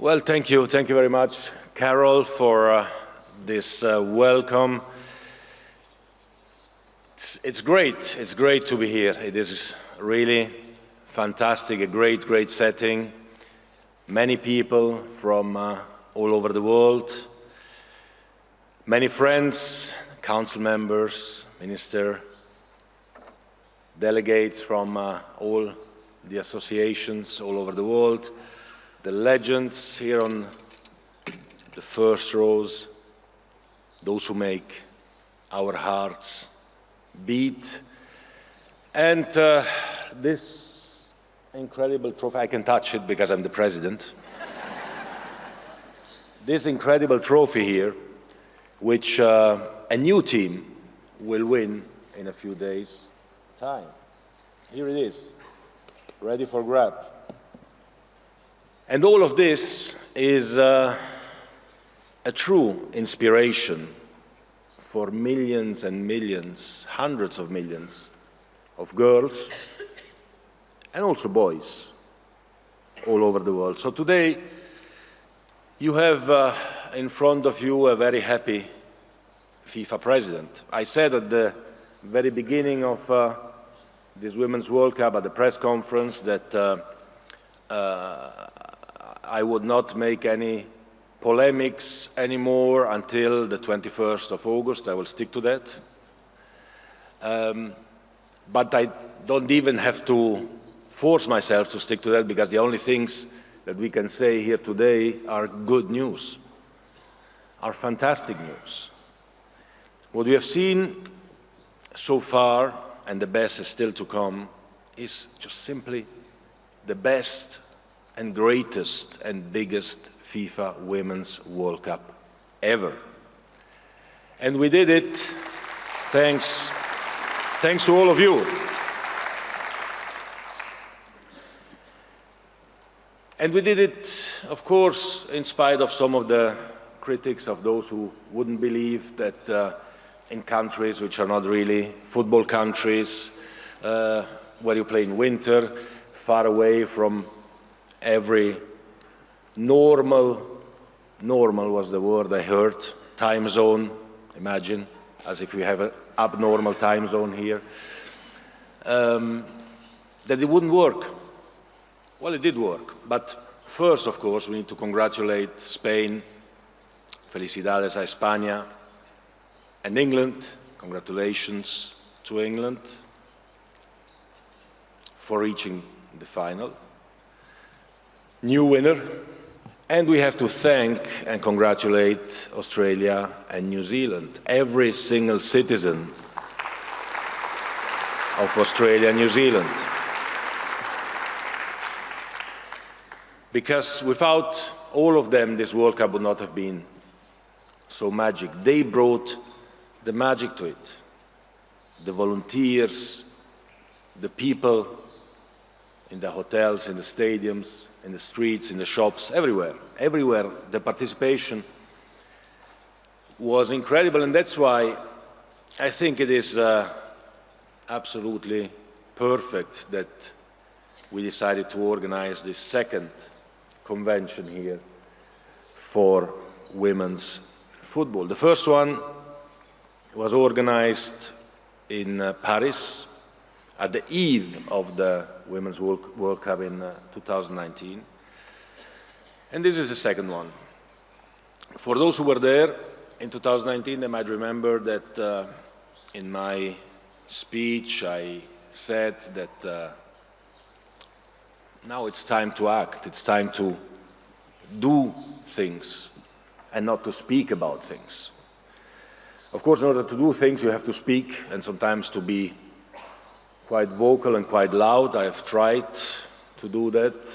Well, thank you very much, Carol, for this welcome. It's great to be here. It is really fantastic, a great setting. Many people from all over the world, many friends, council members, minister, delegates from all the associations all over the world, the legends here on the first rows, those who make our hearts beat. And this incredible trophy, I can touch it because I'm the president. This incredible trophy here, which a new team will win in a few days' time. Here it is, ready for grab. And all of this is a true inspiration for millions and millions, hundreds of millions of girls and also boys all over the world. So today you have in front of you a very happy FIFA president. I said at the very beginning of this Women's World Cup at the press conference that I would not make any polemics anymore until the 21st of August. I will stick to that. But I don't even have to force myself to stick to that, because the only things that we can say here today are good news, are fantastic news. What we have seen so far, and the best is still to come, is just simply the best and greatest and biggest FIFA Women's World Cup ever. And we did it thanks to all of you. And we did it, of course, in spite of some of the critics, of those who wouldn't believe that in countries which are not really football countries, where you play in winter, far away from every normal was the word I heard, time zone, imagine, as if we have an abnormal time zone here, that it wouldn't work. Well, it did work, but first, of course, we need to congratulate Spain, felicidades a España, and England. Congratulations to England for reaching the final. New winner. And we have to thank and congratulate Australia and New Zealand, every single citizen of Australia and New Zealand. Because without all of them, this World Cup would not have been so magic. They brought the magic to it. The volunteers, the people in the hotels, in the stadiums, in the streets, in the shops, everywhere. Everywhere, the participation was incredible, and that's why I think it is absolutely perfect that we decided to organize this second convention here for women's football. The first one was organized in Paris at the eve of the Women's World Cup in 2019. And this is the second one. For those who were there in 2019, they might remember that in my speech I said that now it's time to act, it's time to do things and not to speak about things. Of course, in order to do things, you have to speak, and sometimes to be quite vocal and quite loud. I have tried to do that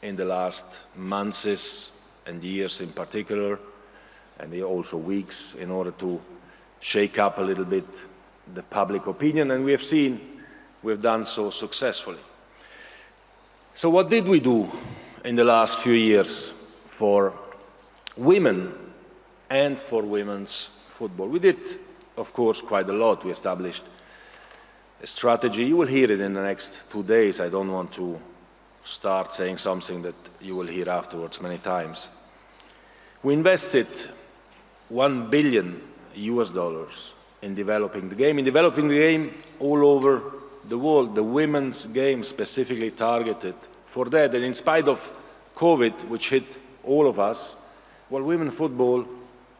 in the last months and years in particular, and also weeks, in order to shake up a little bit the public opinion, and we have seen we've done so successfully. So what did we do in the last few years for women and for women's football? We did, of course, quite a lot. We established a strategy. You will hear it in the next 2 days. I don't want to start saying something that you will hear afterwards many times. We invested $1 billion in developing the game, all over the world, the women's game specifically targeted for that. And in spite of COVID, which hit all of us, well, women's football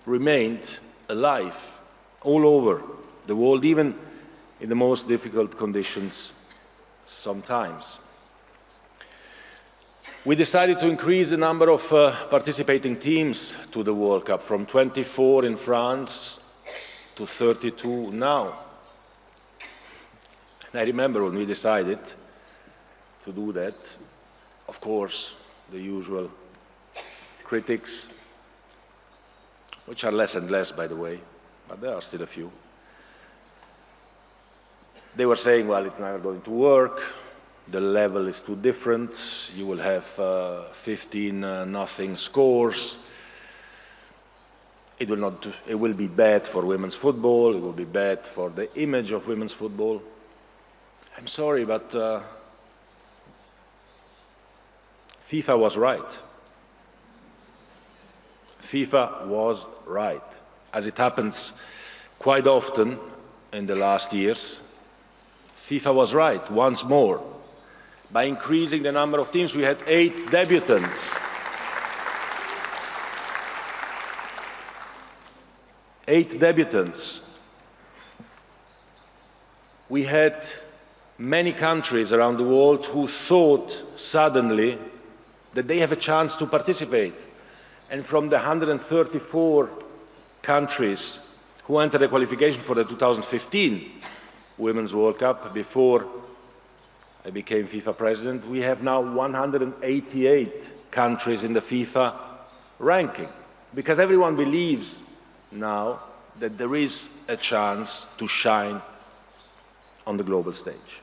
remained alive all over the world, even in the most difficult conditions sometimes. We decided to increase the number of participating teams to the World Cup from 24 in France to 32 now. And I remember when we decided to do that, of course, the usual critics, which are less and less, by the way, but there are still a few. They were saying, well, it's never going to work, the level is too different, you will have 15-0 scores, it will be bad for women's football, it will be bad for the image of women's football. I'm sorry, but FIFA was right. FIFA was right. As it happens quite often in the last years, FIFA was right once more. By increasing the number of teams, we had 8 debutants. 8 debutants. We had many countries around the world who thought suddenly that they have a chance to participate. And from the 134 countries who entered the qualification for the 2015 Women's World Cup before I became FIFA president, we have now 188 countries in the FIFA ranking, because everyone believes now that there is a chance to shine on the global stage.